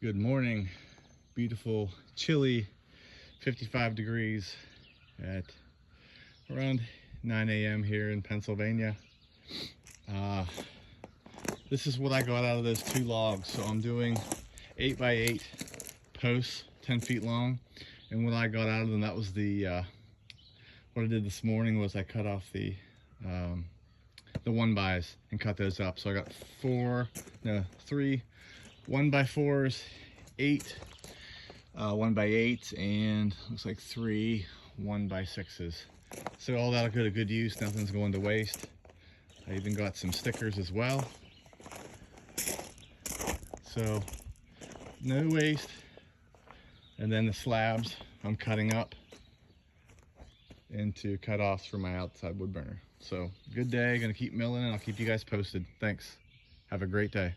Good morning. Beautiful, chilly, 55 degrees at around 9 a.m. here in Pennsylvania. This is what I got out of those 2 logs. So I'm doing 8x8 posts, 10 feet long. And what I got out of them, that was the, what I did this morning was I cut off the 1x and cut those up. So I got 3 1x4s, 8 1x8s, and looks like 3 1x6s. So all that'll go to good use, nothing's going to waste. I even got some stickers as well. So no waste. And then the slabs I'm cutting up into cut-offs for my outside wood burner. So good day, gonna keep milling and I'll keep you guys posted. Thanks. Have a great day.